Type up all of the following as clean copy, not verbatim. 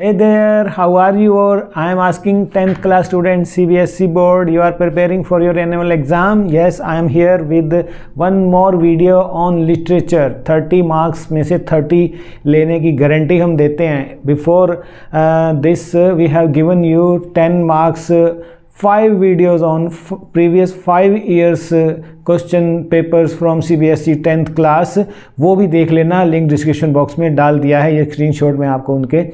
Hey there, how are you all? I am asking 10th class students, CBSE board, you are preparing for your annual exam? Yes, I am here with one more video on literature. 30 marks में से 30 लेने की guarantee हम देते हैं. Before this we have given you 10 marks 5 videos on previous 5 years question papers from CBSE 10th class. वो भी देख लेना, लिंक डिस्क्रिप्शन बॉक्स में डाल दिया है. ये स्क्रीनशॉट मैं आपको उनके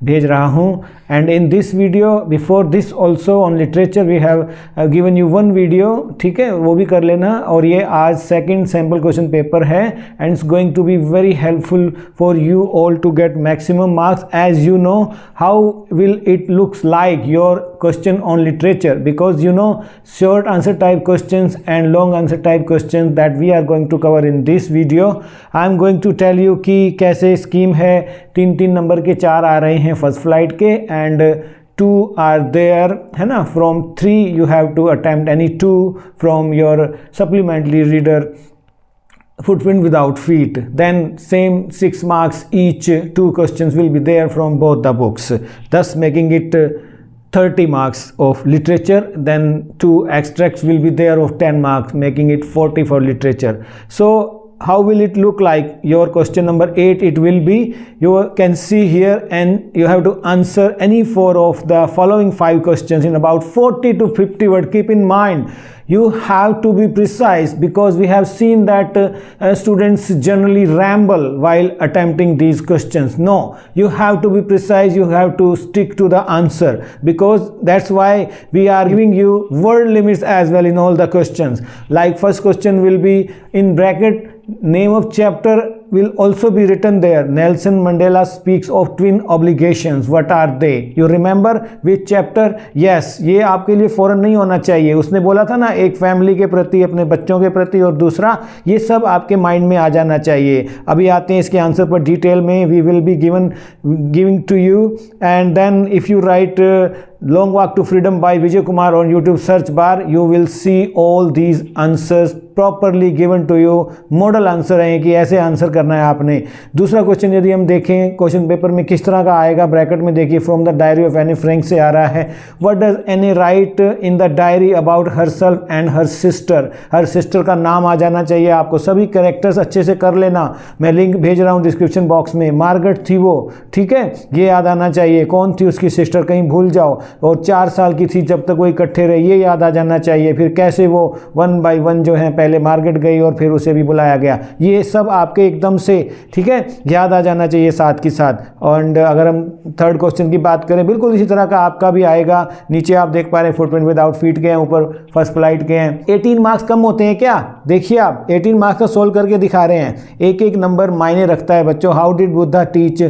भेज रहा हूँ. And in this video before this also on literature we have given you one video. ठीक है, वो भी कर लेना. और ये आज सेकंड सैम्पल क्वेश्चन पेपर है and it's going to be very helpful for you all to get maximum marks. As you know how will it looks like your question on literature, because you know short answer type questions and long answer type question that we are going to cover in this video. I am going to tell you कि कैसे scheme है. 3 number के 4 आ रहे हैं first flight के and 2 are there, है ना. From 3 you have to attempt any 2 from your supplementary reader footprint without feet. Then same 6 marks each. 2 questions will be there from both the books, thus making it 30 marks of literature. Then 2 extracts will be there of 10 marks, making it 40 for literature. So how will it look like? Your question number 8 it will be, you can see here, and you have to answer any 4 of the following 5 questions in about 40 to 50 words. Keep in mind you have to be precise, because we have seen that students generally ramble while attempting these questions. No, you have to be precise, you have to stick to the answer, because that's why we are giving you word limits as well in all the questions. Like first question will be in bracket, name of chapter will also be written there. Nelson Mandela speaks of twin obligations. What are they? You remember which chapter? Yes, ये आपके लिए फौरन नहीं होना चाहिए. उसने बोला था ना, एक फैमिली के प्रति, अपने बच्चों के प्रति, और दूसरा, ये सब आपके माइंड में आ जाना चाहिए. अभी आते हैं इसके आंसर पर डिटेल में. We will be giving to you. And then if you write Long Walk to Freedom by Vijay Kumar on YouTube search bar, you will see all these answers properly given to you. Model answer है कि ऐसे answer करना है आपने. दूसरा question यदि हम देखें क्वेश्चन पेपर में किस तरह का आएगा, ब्रैकेट में देखिए, from the diary of Anne Frank से आ रहा है. What does any right in the diary about her self and her sister. Her sister का नाम आ जाना चाहिए आपको. सभी कैरेक्टर्स अच्छे से कर लेना. मैं लिंक भेज रहा हूँ डिस्क्रिप्शन बॉक्स में. मार्गरेट थी वो, ठीक है, ये याद आना चाहिए. कौन थी उसकी सिस्टर, कहीं भूल जाओ. और 4 साल की थी जब तक वो इकट्ठे रहे, ये याद आ जाना चाहिए. फिर कैसे वो 1 by 1 जो है, पहले मार्गरेट गई और फिर उसे भी बुलाया गया. ये सब आपके एकदम से, ठीक है, याद आ जाना चाहिए साथ के साथ. और अगर हम थर्ड क्वेश्चन की बात करें, बिल्कुल इसी तरह का आपका भी आएगा. नीचे आप देख पा रहे हैं फुटप्रिंट विदाउट फीट के हैं, ऊपर फर्स्ट फ्लाइट के हैं. 18 मार्क्स कम होते हैं क्या? देखिए आप 18 मार्क्स का सोल्व करके दिखा रहे हैं. एक एक नंबर मायने रखता है बच्चों. हाउ डिड बुद्धा टीच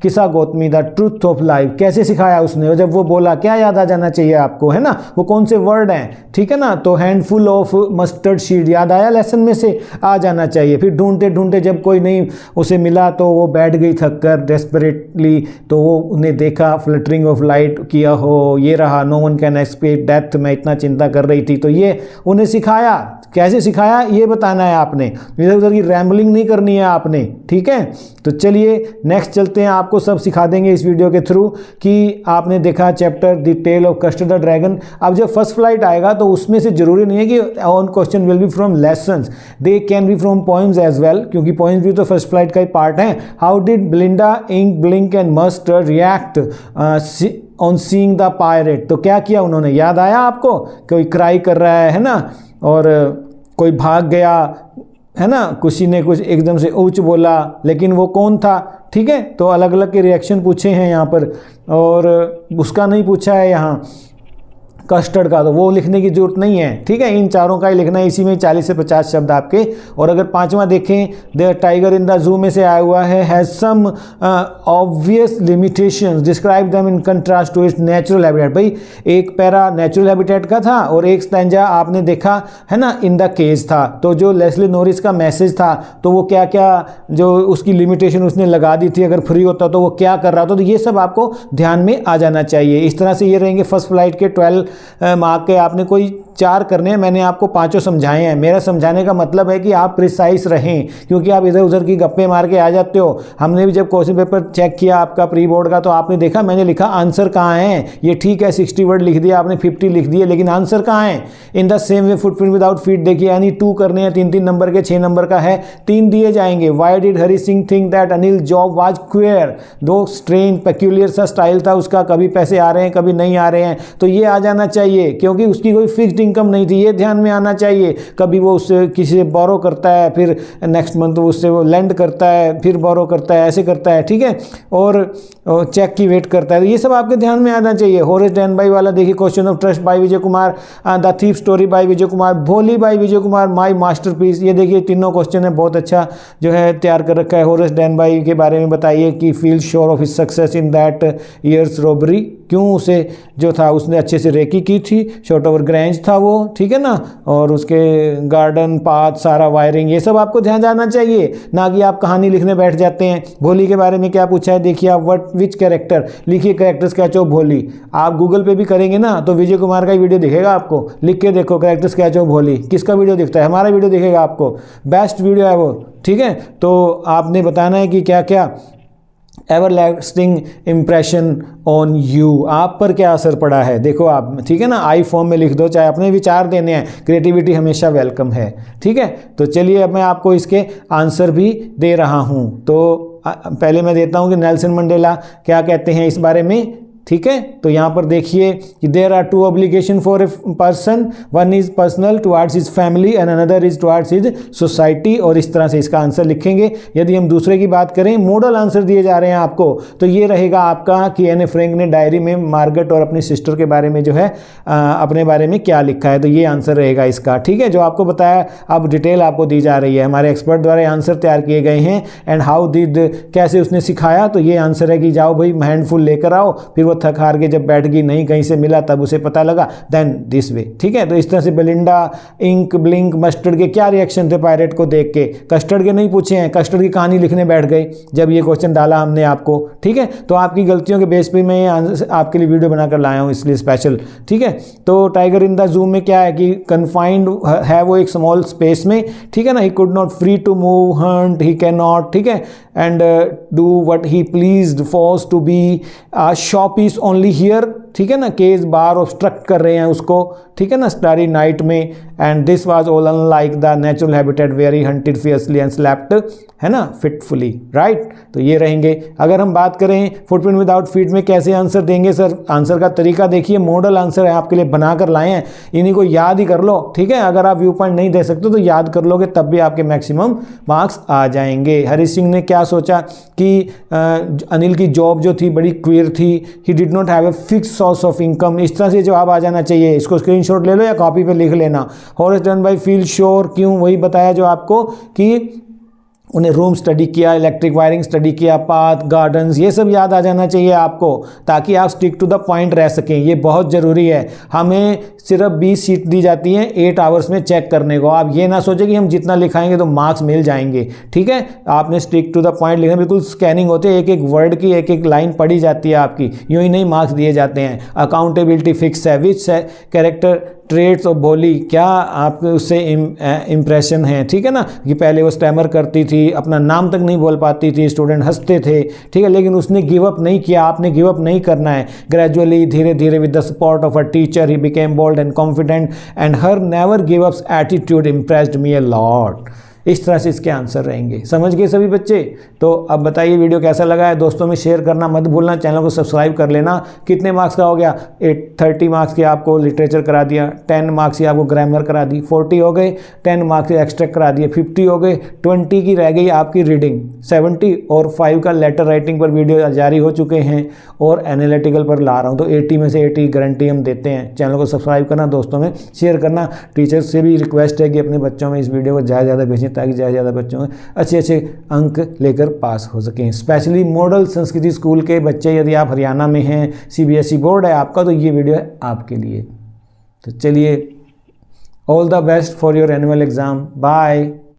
किसा Gautami the truth of life. कैसे सिखाया उसने, और जब वो बोला क्या याद आ जाना चाहिए आपको, है ना, वो कौन से वर्ड हैं, ठीक है ना. तो हैंडफुल ऑफ मस्टर्ड सीड याद आया, लेसन में से आ जाना चाहिए. फिर ढूंढते ढूंढते जब कोई नहीं उसे मिला तो वो बैठ गई थक कर डेस्परेटली. तो वो उन्हें देखा, फ्लटरिंग ऑफ लाइट किया हो, ये रहा, no one can expect death. मैं इतना चिंता कर रही थी. तो ये उन्हें सिखाया. कैसे सिखाया ये बताना है आपने, इधर उधर की रैम्बलिंग नहीं करनी है आपने, ठीक है. तो चलिए नेक्स्ट चलते हैं. आपको सब सिखा देंगे इस वीडियो के थ्रू. कि आपने देखा chapter the tale of Custard the dragon. अब जब फर्स्ट फ्लाइट आएगा तो उसमें से जरूरी नहीं है कि on question will be from lessons, they can be from poems as well, क्योंकि पोइम्स भी तो फर्स्ट फ्लाइट का ही पार्ट है. How did Belinda, Ink, Blink and Mustard react on seeing the pirate. तो क्या किया उन्होंने, याद आया आपको? कोई क्राई कर रहा है ना, और कोई भाग गया, है ना, किसी ने कुछ एकदम से ऊंच बोला, लेकिन वो कौन था, ठीक है. तो अलग अलग के रिएक्शन पूछे हैं यहाँ पर, और उसका नहीं पूछा है यहाँ कस्टर्ड का, तो वो लिखने की जरूरत नहीं है, ठीक है. इन चारों का ही लिखना है. इसी में 40 से 50 शब्द आपके. और अगर 5वां देखें, the tiger in the zoo में से आया हुआ है, has some obvious limitations, describe them in contrast to its natural habitat. भाई एक पैरा नेचुरल हैबिटेट का था और एक स्टैंजा आपने देखा, है ना, इन द केज था. तो जो लेस्ली नॉरिस का मैसेज था, तो वो क्या क्या जो उसकी लिमिटेशन उसने लगा दी थी, अगर फ्री होता तो वो क्या कर रहा था. तो ये सब आपको ध्यान में आ जाना चाहिए. इस तरह से ये रहेंगे फर्स्ट फ्लाइट के 12 मार्क के. आपने कोई 4 करने हैं, मैंने आपको 5 समझाए हैं। मेरा समझाने का मतलब है कि आप प्रिसाइज रहें, क्योंकि आप इधर उधर की गप्पे मार के आ जाते हो। हमने भी जब क्वेश्चन पेपर चेक किया आपका प्री बोर्ड का, तो आपने देखा मैंने लिखा आंसर कहाँ है। ये ठीक है 60 वर्ड लिख दिया आपने, 50 लिख दिए, लेकिन आंसर कहाँ है। In the same way footprint without feet देखिए, यानी 2 करने हैं, 3-3 नंबर के, 6 नंबर का है, 3 दिए जाएंगे। Why did Hari Singh think that Anil job was queer, दो स्ट्रेंज पेक्यूलियर सा स्टाइल था उसका, कभी पैसे आ रहे हैं कभी नहीं आ रहे हैं, तो ये आ जाना चाहिए, क्योंकि उसकी कोई फिक्स्ड इनकम नहीं थी, ये ध्यान में आना चाहिए। कभी वो उससे किसी से बोरो करता है, फिर नेक्स्ट मंथ उससे वो लेंड करता है, फिर बोरो करता है, ऐसे करता है, ठीक है, और चेक की वेट करता है, तो ये सब आपके ध्यान में आना चाहिए। होरेस डेनबाई वाला देखिए, question of trust by Vijay Kumar, the thief story by Vijay Kumar, Bholi by Vijay Kumar, my masterpiece, ये देखिए तीनों क्वेश्चन है, बहुत अच्छा जो है तैयार कर रखा है। होरेस डेनबाई के बारे में बताइए कि feel sure of his success in that years robbery, क्यों उसे जो था उसने अच्छे से रेकी की थी, शॉर्ट ओवर ग्रेंज था वो, ठीक है ना, और उसके गार्डन पाथ सारा वायरिंग, ये सब आपको ध्यान जाना चाहिए, ना कि आप कहानी लिखने बैठ जाते हैं। भोली के बारे में क्या पूछा है देखिए आप, व्हाट विच कैरेक्टर लिखिए, कैरेक्टर स्केच ऑफ भोली। आप गूगल पे भी करेंगे ना तो विजय कुमार का ही वीडियो दिखेगा आपको, लिख के देखो कैरेक्टर स्केच ऑफ भोली, किसका वीडियो दिखता है, हमारा वीडियो दिखेगा आपको, बेस्ट वीडियो है वो, ठीक है। तो आपने बताना है कि क्या क्या ever lasting impression on you, आप पर क्या असर पड़ा है, देखो आप, ठीक है ना, आई फॉर्म में लिख दो, चाहे अपने विचार देने हैं, क्रिएटिविटी हमेशा वेलकम है, ठीक है। तो चलिए अब मैं आपको इसके आंसर भी दे रहा हूं। तो पहले मैं देता हूं कि नेल्सन मंडेला क्या कहते हैं इस बारे में, ठीक है। तो यहाँ पर देखिए कि there are 2 obligation for a person, one is personal towards his family and another is towards his society, और इस तरह से इसका आंसर लिखेंगे। यदि हम दूसरे की बात करें, मॉडल आंसर दिए जा रहे हैं आपको, तो ये रहेगा आपका कि एने फ्रैंक ने डायरी में मार्गरेट और अपनी सिस्टर के बारे में जो है अपने बारे में क्या लिखा है, तो ये आंसर रहेगा इसका, ठीक है। जो आपको बताया अब डिटेल आपको दी जा रही है, हमारे एक्सपर्ट द्वारा आंसर तैयार किए गए हैं। एंड हाउ डिड, कैसे उसने सिखाया, तो ये आंसर है कि जाओ भाई हैंडफुल लेकर आओ, फिर थक हार के जब बैठ गई, नहीं कहीं से मिला, तब उसे पता लगा, देन दिस वे, ठीक है। तो इस तरह से बेलिंडा, इंक, ब्लिंक, मस्टर्ड के क्या रिएक्शन थे पायरेट को देख के, कस्टर्ड के नहीं पूछे हैं, कस्टर्ड की कहानी लिखने बैठ गए जब ये क्वेश्चन डाला हमने आपको, ठीक है। तो आपकी गलतियों के बेस पे मैं आपके लिए वीडियो बनाकर लाया हूं, इसलिए स्पेशल, ठीक है। तो टाइगर इन द जू में क्या है कि कन्फाइंड है वो एक स्मॉल स्पेस में, ठीक है ना, he could not free to move, hunt, he can not, ठीक है, and do what he pleased, forced to be shop is only here, ठीक है ना, केस बार ऑब्स्ट्रक्ट कर रहे हैं उसको, ठीक है ना, स्टारी नाइट में, and this was all unlike the natural habitat where he hunted fiercely and slept, है ना, फिटफुली, राइट। तो ये रहेंगे। अगर हम बात करें फुटप्रिंट विदाउट फीट में कैसे आंसर देंगे सर, आंसर का तरीका देखिए, मॉडल आंसर है आपके लिए बनाकर लाए हैं, इन्हीं को याद ही कर लो, ठीक है। अगर आप व्यू पॉइंट नहीं दे सकते तो याद कर लोगे, तब भी आपके मैक्सिमम मार्क्स आ जाएंगे। हरी सिंह ने क्या सोचा कि अनिल की जॉब जो थी बड़ी क्वियर थी, he did not have a fix source of income, इस तरह से जवाब आ जाना चाहिए। इसको स्क्रीनशॉट ले लो या कॉपी पे लिख लेना। होरेस डेनबाई फील श्योर, क्यों, वही बताया जो आपको कि उन्हें रूम स्टडी किया, इलेक्ट्रिक वायरिंग स्टडी किया, पाथ, गार्डन्स, ये सब याद आ जाना चाहिए आपको, ताकि आप स्टिक टू द पॉइंट रह सकें, ये बहुत ज़रूरी है। हमें सिर्फ 20 शीट दी जाती हैं 8 आवर्स में चेक करने को, आप ये ना सोचें कि हम जितना लिखाएंगे तो मार्क्स मिल जाएंगे, ठीक है। आपने स्टिक टू द पॉइंट लिखना, बिल्कुल स्कैनिंग होते हैं, एक एक वर्ड की एक एक लाइन पढ़ी जाती है आपकी, यूँ ही नहीं मार्क्स दिए जाते हैं। अकाउंटेबिलिटी फिक्स है, विच कैरेक्टर ट्रेड्स ऑफ भोली, क्या आपके उससे इम्प्रेशन है, ठीक है ना, कि पहले वो स्टैमर करती थी, अपना नाम तक नहीं बोल पाती थी, स्टूडेंट हंसते थे, ठीक है, लेकिन उसने गिव अप नहीं किया, आपने गिव अप नहीं करना है। ग्रेजुअली, धीरे धीरे, with the support of a teacher he became bold and confident and her never give ups attitude impressed me a lot. इस तरह से इसके आंसर रहेंगे। समझ गए सभी बच्चे? तो अब बताइए वीडियो कैसा लगा है, दोस्तों में शेयर करना मत भूलना, चैनल को सब्सक्राइब कर लेना। कितने मार्क्स का हो गया? 30 मार्क्स की आपको लिटरेचर करा दिया, 10 मार्क्स की आपको ग्रामर करा दी, 40 हो गए, 10 मार्क्स के एक्सट्रैक्ट करा दिए, 50 हो गए, 20 की रह गई आपकी रीडिंग, 70 और 5 का लेटर राइटिंग पर वीडियो जारी हो चुके हैं और एनालिटिकल पर ला रहा हूँ, तो 80 में से 80 गारंटी हम देते हैं। चैनल को सब्सक्राइब करना, दोस्तों में शेयर करना। टीचर्स से भी रिक्वेस्ट है कि अपने बच्चों में इस वीडियो को ज़्यादा भेजें ताकि ज़्यादा बच्चों में अच्छे अच्छे अंक लेकर पास हो सकें। स्पेशली मॉडल संस्कृति स्कूल के बच्चे, यदि आप हरियाणा में हैं, CBSE बोर्ड है आपका, तो ये वीडियो है आपके लिए। तो चलिए, all the best for your annual exam. Bye.